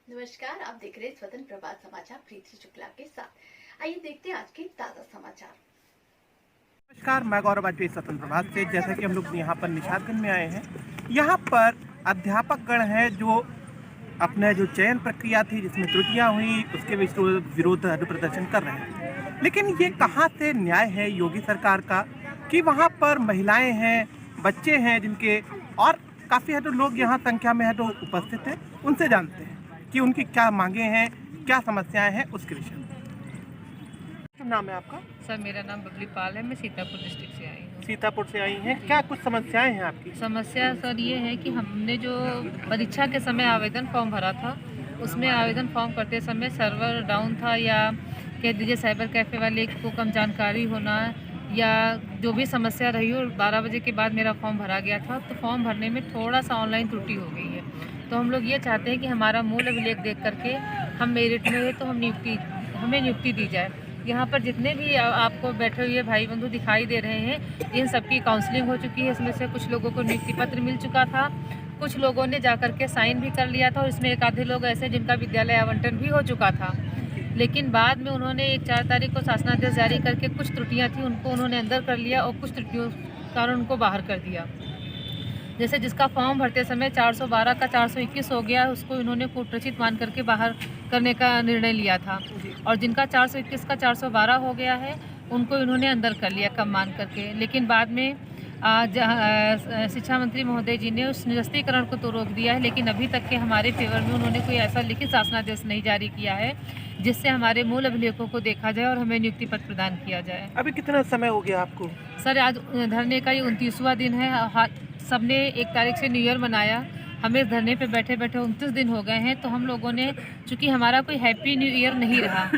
नमस्कार, आप देख रहे हैं स्वतंत्र प्रभात समाचार प्रीति शुक्ला के साथ। आइए देखते हैं आज के ताजा समाचार। नमस्कार, मैं गौरव वाजपेयी स्वतंत्र प्रभात से। जैसा कि हम लोग यहाँ पर निशादगंज में आए हैं, यहाँ पर अध्यापकगण हैं जो अपने जो चयन प्रक्रिया थी जिसमें त्रुटियां हुई उसके विरोध प्रदर्शन कर रहे हैं। लेकिन ये कहाँ से न्याय है योगी सरकार का कि वहाँ पर महिलाएं हैं, बच्चे हैं जिनके और काफ़ी है तो लोग यहाँ संख्या में है तो उपस्थित हैं। उनसे जानते हैं कि उनकी क्या मांगे हैं, क्या समस्याएं हैं उसके विषय में। नाम है आपका? सर, मेरा नाम बबली पाल है। मैं सीतापुर डिस्ट्रिक्ट से आई हूँ। सीतापुर से आई हैं, क्या कुछ समस्याएं हैं आपकी? समस्या सर ये है कि हमने जो परीक्षा के समय आवेदन फॉर्म भरा था, उसमें आवेदन फॉर्म करते समय सर्वर डाउन था, या कह दीजिए साइबर कैफ़े वाले को कम जानकारी होना, या जो भी समस्या रही हो, 12 बजे के बाद मेरा फॉर्म भरा गया था, तो फॉर्म भरने में थोड़ा सा ऑनलाइन त्रुटि हो गई है। तो हम लोग ये चाहते हैं कि हमारा मूल अभिलेख देख करके हम मेरिट में है तो हमें नियुक्ति दी जाए। यहाँ पर जितने भी आपको बैठे हुए भाई बंधु दिखाई दे रहे हैं, इन सबकी काउंसलिंग हो चुकी है। इसमें से कुछ लोगों को नियुक्ति पत्र मिल चुका था, कुछ लोगों ने जाकर के साइन भी कर लिया था, और इसमें एक आधे लोग ऐसे जिनका विद्यालय आवंटन भी हो चुका था। लेकिन बाद में उन्होंने 4 तारीख को शासनादेश जारी करके कुछ त्रुटियाँ थी उनको उन्होंने अंदर कर लिया, और कुछ त्रुटियों के कारण उनको बाहर कर दिया। जैसे जिसका फॉर्म भरते समय 412 का 421 हो गया, उसको इन्होंने कुप्रचित मान करके बाहर करने का निर्णय लिया था, और जिनका 421 का 412 हो गया है उनको इन्होंने अंदर कर लिया कम मान करके। लेकिन बाद में शिक्षा मंत्री महोदय जी ने उस निरस्तीकरण को तो रोक दिया है, लेकिन अभी तक के हमारे फेवर में उन्होंने कोई ऐसा लिखित शासनादेश नहीं जारी किया है जिससे हमारे मूल अभिलेखों को देखा जाए और हमें नियुक्ति पत्र प्रदान किया जाए। अभी कितना समय हो गया आपको? सर, आज धरने का ये 29वां दिन है। सबने 1 तारीख से न्यू ईयर मनाया, हमें इस धरने पे बैठे बैठे 29 दिन हो गए हैं। तो हम लोगों ने, चूँकि हमारा कोई हैप्पी न्यू ईयर नहीं रहा,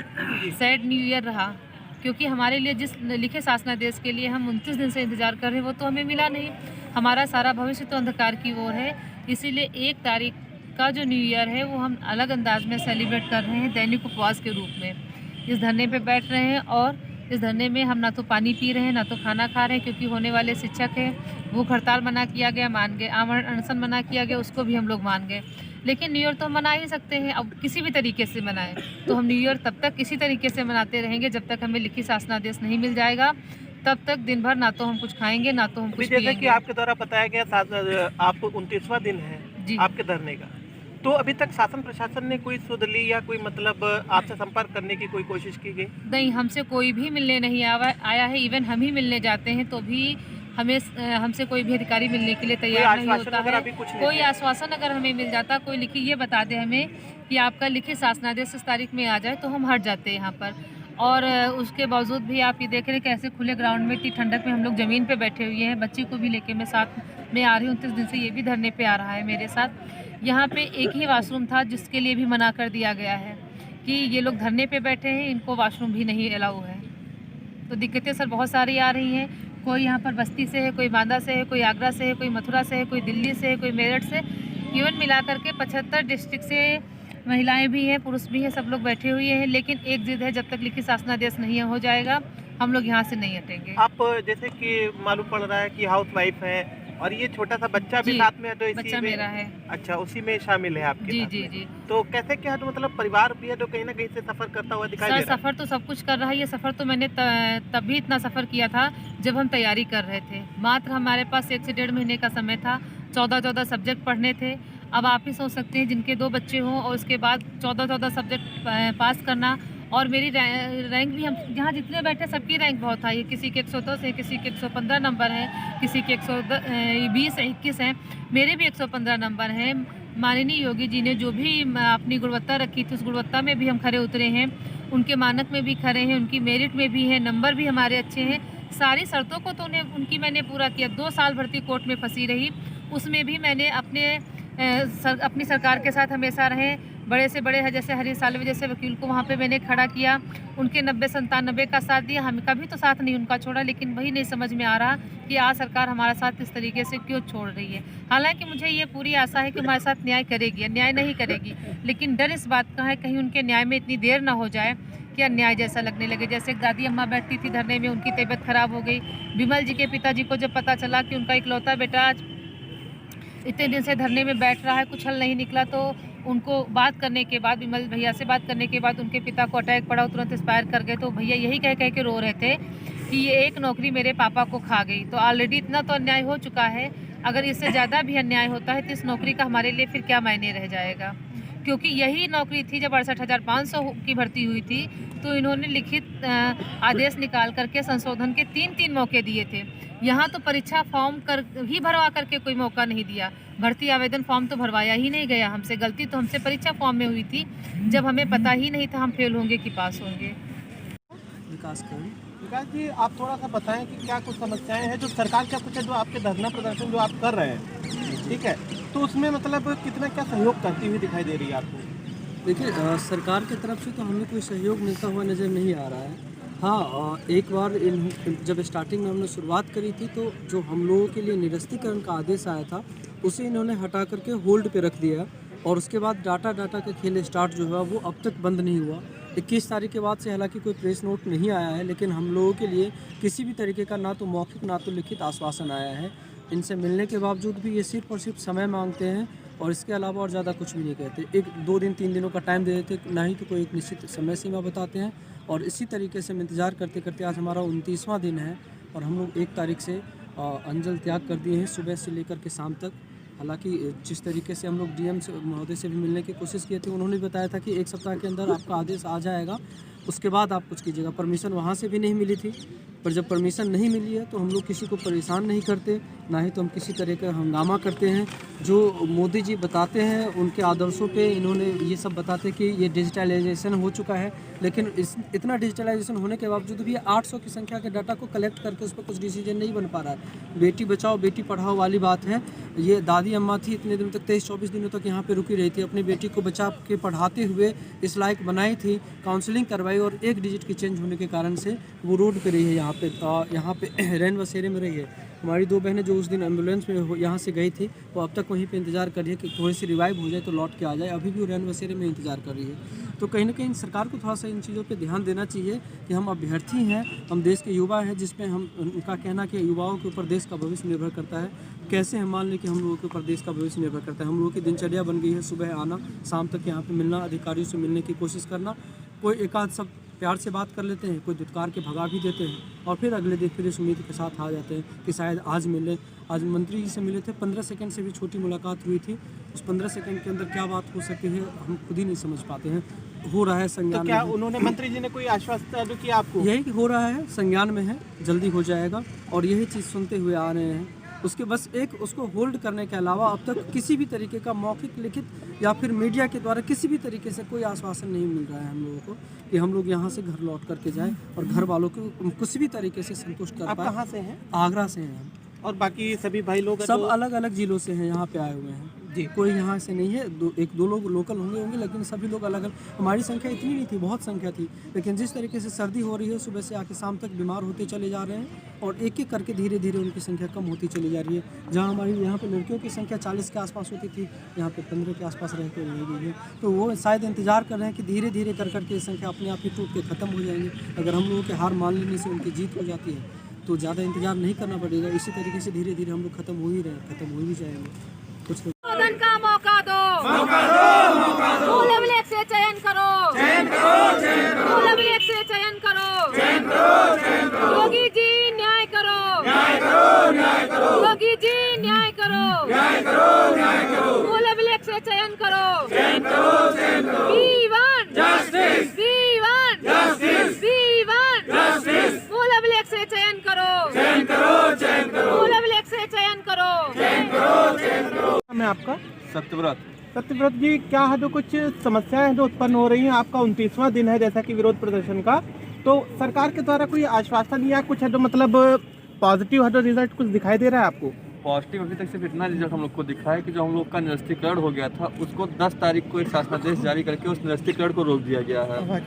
सैड न्यू ईयर रहा, क्योंकि हमारे लिए जिस लिखे शासनादेश के लिए हम 29 दिन से इंतज़ार कर रहे हैं वो तो हमें मिला नहीं। हमारा सारा भविष्य तो अंधकार की ओर है। इसीलिए 1 तारीख का जो न्यू ईयर है वो हम अलग अंदाज में सेलिब्रेट कर रहे हैं, दैनिक उपवास के रूप में इस धरने पे बैठ रहे हैं। और इस धरने में हम ना तो पानी पी रहे हैं ना तो खाना खा रहे हैं, क्योंकि होने वाले शिक्षक हैं, भूख हड़ताल मना किया गया, मान गए, आमरण अनशन मना किया गया, उसको भी हम लोग मान गए। लेकिन न्यू ईयर तो हम मना ही सकते हैं, अब किसी भी तरीके से मनाएं। तो हम न्यू ईयर तब तक इसी तरीके से मनाते रहेंगे जब तक हमें लिखित शासनादेश नहीं मिल जाएगा। तब तक दिन भर ना तो हम कुछ खाएंगे ना तो हम कुछ जैसे पिएंगे। कि आपके द्वारा बताया गया आपको 29वां दिन है जी। आपके धरने का, तो अभी तक शासन प्रशासन ने कोई सुध ली या कोई मतलब आपसे संपर्क करने की कोई कोशिश की गई? नहीं, हमसे कोई भी मिलने नहीं आया है। इवन हम ही मिलने जाते हैं तो भी हमसे कोई भी अधिकारी मिलने के लिए तैयार नहीं होता है। कोई आश्वासन अगर हमें मिल जाता, कोई लिखी ये बता दे हमें कि आपका लिखित शासनादेश इस तारीख में आ जाए, तो हम हट जाते हैं यहाँ पर। और उसके बावजूद भी आप ये देख रहे हैं कि ऐसे खुले ग्राउंड में इतनी ठंडक में हम लोग ज़मीन पे बैठे हुए हैं। बच्ची को भी लेके मैं साथ में आ रही हूँ, 29 दिन से ये भी धरने पे आ रहा है मेरे साथ। यहाँ पे एक ही वॉशरूम था जिसके लिए भी मना कर दिया गया है कि ये लोग धरने पे बैठे हैं, इनको वॉशरूम भी नहीं अलाउ है। तो दिक्कतें सर बहुत सारी आ रही हैं। कोई यहाँ पर बस्ती से है, कोई बांदा से है, कोई आगरा से है, कोई मथुरा से है, कोई दिल्ली से है, कोई मेरठ से, इवन मिलाकर के 75 डिस्ट्रिक्ट से महिलाएं भी हैं, पुरुष भी हैं, सब लोग बैठे हुए हैं। लेकिन एक जिद है, जब तक लिखित शासनादेश नहीं हो जाएगा हम लोग यहाँ से नहीं हटेंगे। आप जैसे कि मालूम पड़ रहा है कि हाउस वाइफ है और ये छोटा सा बच्चा भी साथ में है, तो इसी बच्चा मेरा है। अच्छा, उसी में शामिल है आपके? जी साथ जी में। जी। तो कैसे क्या है, तो मतलब परिवार भी है तो कहीं ना कहीं से सफर करता हुआ दिखाई दे सर, रहा है? सफ़र तो सब कुछ कर रहा है। ये सफ़र तो मैंने तभी इतना सफ़र किया था जब हम तैयारी कर रहे थे। मात्र हमारे पास 1 से 1.5 महीने का समय था, 14 सब्जेक्ट पढ़ने थे। अब आप ही सोच सकते हैं जिनके 2 बच्चे हों और उसके बाद 14 सब्जेक्ट पास करना। और मेरी रैंक भी, हम यहाँ जितने बैठे सबकी रैंक बहुत हाई है। किसी के 110 है, किसी के 115 नंबर है, किसी के 120 है, 21 हैं, मेरे भी 115 नंबर हैं। माननीय योगी जी ने जो भी अपनी गुणवत्ता रखी थी उस गुणवत्ता में भी हम खरे उतरे हैं, उनके मानक में भी खरे हैं, उनकी मेरिट में भी है, नंबर भी हमारे अच्छे हैं। सारी शर्तों को तो मैंने पूरा किया। 2 साल भर्ती कोर्ट में फंसी रही, उसमें भी मैंने अपनी सरकार के साथ हमेशा रहे। बड़े से बड़े जैसे हरीश साल्वे जैसे वकील को वहाँ पे मैंने खड़ा किया, उनके 90-97 का साथ दिया। हम कभी तो साथ नहीं उनका छोड़ा, लेकिन वही नहीं समझ में आ रहा कि आज सरकार हमारा साथ इस तरीके से क्यों छोड़ रही है। हालांकि मुझे ये पूरी आशा है कि हमारे साथ न्याय करेगी, न्याय नहीं करेगी, लेकिन डर इस बात का है कहीं उनके न्याय में इतनी देर ना हो जाए कि अन्याय जैसा लगने लगे। जैसे एक दादी अम्मा बैठती थी धरने में, उनकी तबीयत खराब हो गई। विमल जी के पिताजी को जब पता चला कि उनका इकलौता बेटा इतने दिन से धरने में बैठ रहा है, कुछ हल नहीं निकला, तो उनको बात करने के बाद, विमल भैया से बात करने के बाद उनके पिता को अटैक पड़ा, तुरंत एक्सपायर कर गए। तो भैया यही कह कह के रो रहे थे कि ये एक नौकरी मेरे पापा को खा गई। तो ऑलरेडी इतना तो अन्याय हो चुका है, अगर इससे ज़्यादा भी अन्याय होता है तो इस नौकरी का हमारे लिए फिर क्या मायने रह जाएगा। क्योंकि यही नौकरी थी जब 68,500 की भर्ती हुई थी, तो इन्होंने लिखित आदेश निकाल करके संशोधन के 3 मौके दिए थे। यहाँ तो परीक्षा फॉर्म ही भरवा करके कोई मौका नहीं दिया, भर्ती आवेदन फॉर्म तो भरवाया ही नहीं गया हमसे। गलती तो हमसे परीक्षा फॉर्म में हुई थी, जब हमें पता ही नहीं था हम फेल होंगे कि पास होंगे। विकास जी, आप थोड़ा सा बताएं कि क्या कुछ समस्याएं हैं जो सरकार का कुछ है, जो आपके धरना प्रदर्शन जो आप कर रहे हैं, ठीक है, तो उसमें मतलब कितना क्या सहयोग करती हुई दिखाई दे रही है आपको? देखिए, सरकार की तरफ से तो हमें कोई सहयोग मिलता हुआ नज़र नहीं आ रहा है। हाँ, एक बार जब स्टार्टिंग में हमने शुरुआत करी थी तो जो हम लोगों के लिए निरस्तीकरण का आदेश आया था उसे इन्होंने हटा करके होल्ड पे रख दिया, और उसके बाद डाटा का खेल स्टार्ट जो है वो अब तक बंद नहीं हुआ। 21 तारीख के बाद से हालांकि कोई प्रेस नोट नहीं आया है, लेकिन हम लोगों के लिए किसी भी तरीके का ना तो मौखिक ना तो लिखित आश्वासन आया है। इनसे मिलने के बावजूद भी ये सिर्फ और सिर्फ समय मांगते हैं और इसके अलावा और ज़्यादा कुछ भी नहीं कहते। 1-2 दिन 3 दिनों का टाइम दे देते, ना ही तो कोई एक निश्चित समय सीमा बताते हैं। और इसी तरीके से हम इंतज़ार करते करते आज हमारा 29वां दिन है और हम लोग 1 तारीख से अंजल त्याग कर दिए हैं, सुबह से लेकर के शाम तक। हालांकि जिस तरीके से हम लोग डीएम महोदय से भी मिलने की कोशिश किए थे, उन्होंने बताया था कि 1 सप्ताह के अंदर आपका आदेश आ जाएगा, उसके बाद आप कुछ कीजिएगा। परमिशन वहाँ से भी नहीं मिली थी, पर जब परमिशन नहीं मिली है तो हम लोग किसी को परेशान नहीं करते, ना ही तो हम किसी तरह का हंगामा करते हैं। जो मोदी जी बताते हैं उनके आदर्शों पे इन्होंने ये सब बताते कि ये डिजिटलाइजेशन हो चुका है, लेकिन इतना डिजिटलाइजेशन होने के बावजूद भी 800 की संख्या के डाटा को कलेक्ट करके उस पर कुछ डिसीजन नहीं बन पा रहा है। बेटी बचाओ बेटी पढ़ाओ वाली बात है। ये दादी अम्मा थी, इतने दिन तक 23-24 दिनों तक यहाँ पे रुकी रही थी, अपनी बेटी को बचा के पढ़ाते हुए इस लायक बनाई थी, काउंसलिंग करवाई, और 1 डिजिट की चेंज होने के कारण से वो रोड पे रही है, यहाँ पे रैन बसेरे में रही है। हमारी 2 बहनें जो उस दिन एम्बुलेंस में यहाँ से गई थी, वो अब तक वहीं पे इंतज़ार कर रही है कि थोड़ी सी रिवाइव हो जाए तो लौट के आ जाए। अभी भी वो रैन बसेरे में इंतज़ार कर रही है। तो कहीं ना कहीं सरकार को थोड़ा सा इन चीज़ों पे ध्यान देना चाहिए कि हम अभ्यर्थी हैं, हम देश के युवा हैं, जिसमें हम उनका कहना कि युवाओं के ऊपर देश का भविष्य निर्भर करता है। कैसे हम मान लें कि हम लोगों के ऊपर देश का भविष्य निर्भर करता है? हम लोगों की दिनचर्या बन गई है सुबह आना, शाम तक यहाँ पे मिलना, अधिकारियों से मिलने की कोशिश करना। कोई एकाध सब प्यार से बात कर लेते हैं, कोई दुत्कार के भगा भी देते हैं, और फिर अगले दिन फिर इस उम्मीद के साथ आ जाते हैं कि शायद आज मिले। आज मंत्री जी से मिले थे, 15 सेकंड से भी छोटी मुलाकात हुई थी। उस 15 सेकंड के अंदर क्या बात हो सकती है हम खुद ही नहीं समझ पाते हैं। हो रहा है संज्ञान तो क्या में। उन्होंने मंत्री जी ने कोई आश्वासन किया आपको? यही कि हो रहा है, संज्ञान में है, जल्दी हो जाएगा, और यही चीज़ सुनते हुए आ रहे हैं। उसके बस एक उसको होल्ड करने के अलावा अब तक किसी भी तरीके का मौखिक, लिखित या फिर मीडिया के द्वारा किसी भी तरीके से कोई आश्वासन नहीं मिल रहा है हम लोगों को कि हम लोग यहाँ से घर लौट करके जाएं और घर वालों को किसी भी तरीके से संतुष्ट कर पाएं। आप कहाँ से हैं? आगरा से हैं हम। और बाकी सभी भाई लोग सब अलग अलग जिलों से हैं, यहाँ पे आए हुए हैं जी। कोई यहाँ से नहीं है, 1-2 लोग लोकल होंगे, लेकिन सभी लोग अलग अलग। हमारी संख्या इतनी नहीं थी, बहुत संख्या थी, लेकिन जिस तरीके से सर्दी हो रही है, सुबह से आके शाम तक बीमार होते चले जा रहे हैं, और एक एक करके धीरे धीरे उनकी संख्या कम होती चली जा रही है। जहाँ हमारी यहाँ पे लड़कियों की संख्या 40 के आसपास होती थी, यहाँ पे 15 के आसपास रह के रह गई है। तो वो शायद इंतजार कर रहे हैं कि धीरे धीरे कर करके संख्या अपने आप ही टूट के ख़त्म हो जाएंगी। अगर हम लोगों के हार मान लेने से उनकी जीत हो जाती है तो ज़्यादा इंतजार नहीं करना पड़ेगा। इसी तरीके से धीरे धीरे हम लोग खत्म हो ही जाएंगे। कुछ संशोधन का मौका दो, फूल अभिलेख से चयन करो, फूल अभिलेख से चयन करो, योगी जी न्याय करो, योगी जी न्याय करो, फूल अभिलेख से चयन करो, B1 फूल अभिलेख से चयन करो, फूल अभिलेख से चयन करो। मैं आपका सत्यव्रत जी, क्या है जो कुछ समस्याएं जो उत्पन्न हो रही हैं? आपका 29वां दिन है जैसा कि विरोध प्रदर्शन का, तो सरकार के द्वारा कोई आश्वासन या कुछ है जो मतलब पॉजिटिव है जो रिजल्ट कुछ दिखाई दे रहा है आपको? पॉजिटिव अभी तक सिर्फ इतना रिजल्ट हम लोग को दिखा है कि जो हम लोग का निरस्तीकरण हो गया था उसको 10 तारीख को एक शासनादेश जारी करके उस निरस्तीकरण को रोक दिया गया है।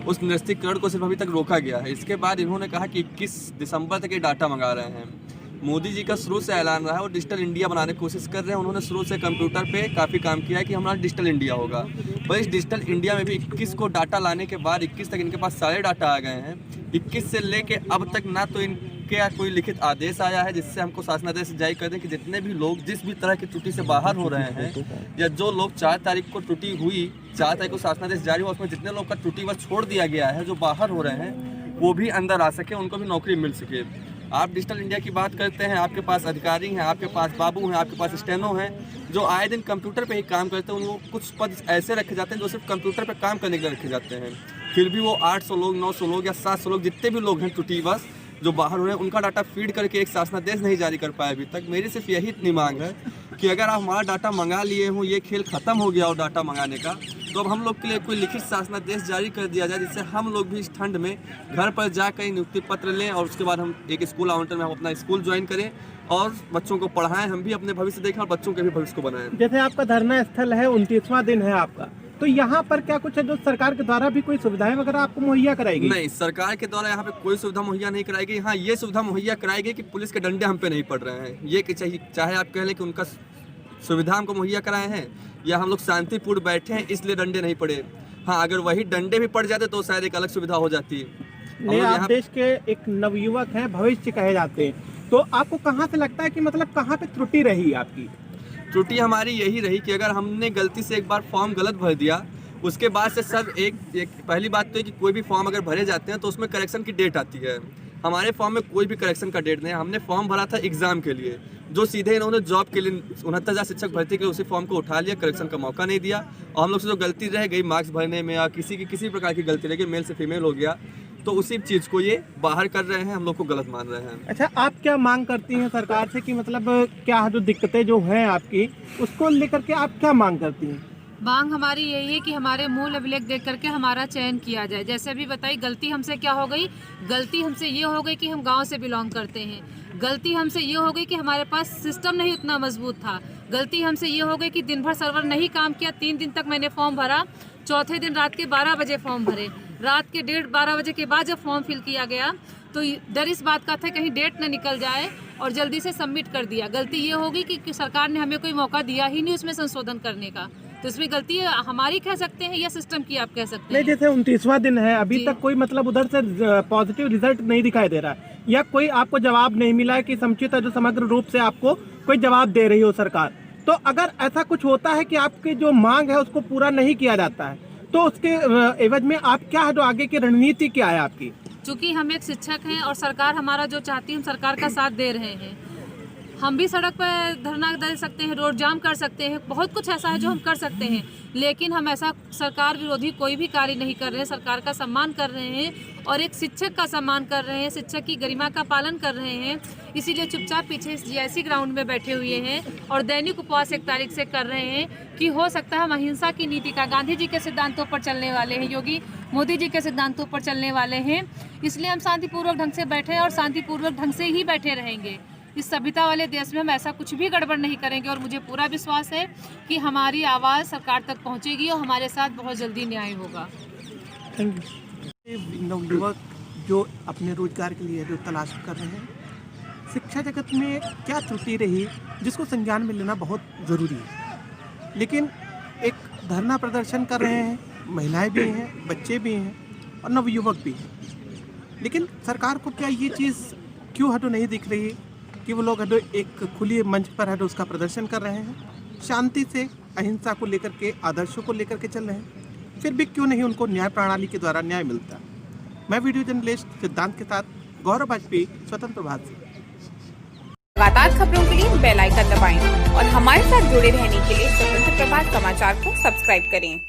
उस निरस्तीकरण को सिर्फ अभी तक रोका गया है। इसके बाद इन्होंने कहा कि 21 दिसंबर तक ये डाटा मंगा रहे हैं। मोदी जी का शुरू से ऐलान रहा है और डिजिटल इंडिया बनाने की कोशिश कर रहे हैं। उन्होंने शुरू से कंप्यूटर पे काफ़ी काम किया है कि हमारा डिजिटल इंडिया होगा, पर इस डिजिटल इंडिया में भी 21 को डाटा लाने के बाद 21 तक इनके पास सारे डाटा आ गए हैं। 21 से लेके अब तक ना तो इन क्या कोई लिखित आदेश आया है जिससे हमको शासनादेश जारी कर दें कि जितने भी लोग जिस भी तरह की त्रुटि से बाहर हो रहे हैं, या जो लोग 4 तारीख को त्रुटि हुई, 4 तारीख को शासनादेश जारी हुआ, उसमें जितने लोग का त्रुटिवश छोड़ दिया गया है, जो बाहर हो रहे हैं, वो भी अंदर आ सके, उनको भी नौकरी मिल सके। आप डिजिटल इंडिया की बात करते हैं, आपके पास अधिकारी हैं, आपके पास बाबू हैं, आपके पास स्टेनो हैं, जो आए दिन कंप्यूटर पे ही काम करते हैं। उनको कुछ पद ऐसे रखे जाते हैं जो सिर्फ कंप्यूटर पे काम करने के लिए रखे जाते हैं, फिर भी वो 800 लोग, 900 लोग या 700 लोग, जितने भी लोग हैं त्रुटिवश जो बाहर हो रहे हैं, उनका डाटा फीड करके एक शासनादेश नहीं जारी कर पाए अभी तक। मेरी सिर्फ यही इतनी मांग है कि अगर आप हमारा डाटा मंगा लिए हों, ये खेल ख़त्म हो गया हो डाटा मंगाने का, तो अब हम लोग के लिए कोई लिखित शासनादेश जारी कर दिया जाए, जिससे हम लोग भी इस ठंड में घर पर जाकर नियुक्ति पत्र लें और उसके बाद हम एक स्कूल आवंटन में हम अपना स्कूल ज्वाइन करें और बच्चों को पढ़ाएं, हम भी अपने भविष्य देखें और बच्चों के भी भविष्य को बनाएं। जैसे आपका धरना स्थल है, 29वां दिन है आपका, तो यहाँ पर क्या कुछ है जो सरकार के द्वारा भी कोई सुविधाएं वगैरह आपको मुहैया कराएगी? नहीं, सरकार के द्वारा यहाँ पे कोई सुविधा मुहैया नहीं कराई गई। हाँ, ये सुविधा मुहैया कराई गई कि पुलिस के डंडे हम पे नहीं पड़ रहे हैं। ये कि चाहे आप कह लें कि उनका सुविधा हमको मुहैया कराए हैं, या हम लोग शांतिपूर्ण बैठे हैं इसलिए डंडे नहीं पड़े। हाँ, अगर वही डंडे भी पड़ जाते तो शायद एक अलग सुविधा हो जाती है। आप देश के एक नवयुवक हैं, भविष्य कहे जाते हैं, तो आपको कहाँ से लगता है कि मतलब कहाँ पे त्रुटि रही आपकी? त्रुटि हमारी यही रही कि अगर हमने गलती से एक बार फॉर्म गलत भर दिया, उसके बाद से सर एक पहली बात तो है कि कोई भी फॉर्म अगर भरे जाते हैं तो उसमें करेक्शन की डेट आती है। हमारे फॉर्म में कोई भी करेक्शन का डेट नहीं है। हमने फॉर्म भरा था एग्जाम के लिए, जो सीधे इन्होंने जॉब के लिए 69,000 शिक्षक भर्ती के लिए उसी फॉर्म को उठा लिया, करेक्शन का मौका नहीं दिया, और हम लोग से जो गलती रह गई मार्क्स भरने में या किसी प्रकार की गलती रह गई, मेल से फीमेल हो गया, तो उसी चीज़ को ये बाहर कर रहे हैं, हम लोग को गलत मान रहे हैं। अच्छा, आप क्या मांग करती हैं सरकार से कि मतलब क्या जो दिक्कतें जो हैं आपकी, उसको लेकर के आप क्या मांग करती हैं? मांग हमारी यही है कि हमारे मूल अभिलेख देख करके हमारा चयन किया जाए। जैसे अभी बताई, गलती हमसे क्या हो गई? गलती हमसे ये हो गई कि हम गांव से बिलोंग करते हैं। गलती हमसे ये हो गई कि हमारे पास सिस्टम नहीं उतना मजबूत था। गलती हमसे ये हो गई कि दिन भर सर्वर नहीं काम किया। 3 दिन तक मैंने फॉर्म भरा, चौथे दिन रात के 12 बजे फॉर्म भरे। रात के 1:30-12 बजे के बाद जब फॉर्म फिल किया गया तो डर इस बात का था कहीं डेट न निकल जाए, और जल्दी से सबमिट कर दिया। गलती ये होगी कि सरकार ने हमें कोई मौका दिया ही नहीं उसमें संशोधन करने का, तो इसमें गलती हमारी कह सकते हैं या सिस्टम की आप कह सकते हैं? नहीं, जैसे 29वां दिन है, अभी तक कोई मतलब उधर से पॉजिटिव रिजल्ट नहीं दिखाई दे रहा है, या कोई आपको जवाब नहीं मिला है कि समुचित जो समग्र रूप से आपको कोई जवाब दे रही हो सरकार। तो अगर ऐसा कुछ होता है कि आपकी जो मांग है उसको पूरा नहीं किया जाता है, तो उसके एवज में आप क्या है, जो आगे की रणनीति क्या है आपकी? चूँकि हम एक शिक्षक हैं और सरकार हमारा जो चाहती है हम सरकार का साथ दे रहे हैं। हम भी सड़क पर धरना दे सकते हैं, रोड जाम कर सकते हैं, बहुत कुछ ऐसा है जो हम कर सकते हैं, लेकिन हम ऐसा सरकार विरोधी कोई भी कार्य नहीं कर रहे हैं। सरकार का सम्मान कर रहे हैं और एक शिक्षक का सम्मान कर रहे हैं, शिक्षक की गरिमा का पालन कर रहे हैं। इसीलिए चुपचाप पीछे इस GIC ग्राउंड में बैठे हुए हैं और दैनिक उपवास 1 तारीख से कर रहे हैं कि हो सकता है हम अहिंसा की नीति का, गांधी जी के सिद्धांतों पर चलने वाले हैं, योगी मोदी जी के सिद्धांतों पर चलने वाले हैं। इसलिए हम शांतिपूर्वक ढंग से बैठे हैं और शांतिपूर्वक ढंग से ही बैठे रहेंगे। इस सभ्यता वाले देश में हम ऐसा कुछ भी गड़बड़ नहीं करेंगे और मुझे पूरा विश्वास है कि हमारी आवाज़ सरकार तक पहुंचेगी और हमारे साथ बहुत जल्दी न्याय होगा। नवयुवक जो अपने रोजगार के लिए जो तलाश कर रहे हैं, शिक्षा जगत में क्या त्रुटि रही जिसको संज्ञान में लेना बहुत ज़रूरी है, लेकिन एक धरना प्रदर्शन कर रहे हैं, महिलाएं भी हैं, बच्चे भी हैं और नवयुवक भी हैं, लेकिन सरकार को क्या ये चीज़ क्यों हटो नहीं दिख रही कि वो लोग एक खुली मंच पर है उसका प्रदर्शन कर रहे हैं, शांति से अहिंसा को लेकर के, आदर्शों को लेकर के चल रहे हैं, फिर भी क्यों नहीं उनको न्याय प्रणाली के द्वारा न्याय मिलता? मैं वीडियो जर्नलिस्ट सिद्धांत के साथ गौरव वाजपेयी, स्वतंत्र प्रभात से। लगातार खबरों के लिए बेल आइकन दबाएं और हमारे साथ जुड़े रहने के लिए स्वतंत्र प्रभात समाचार को सब्सक्राइब करें।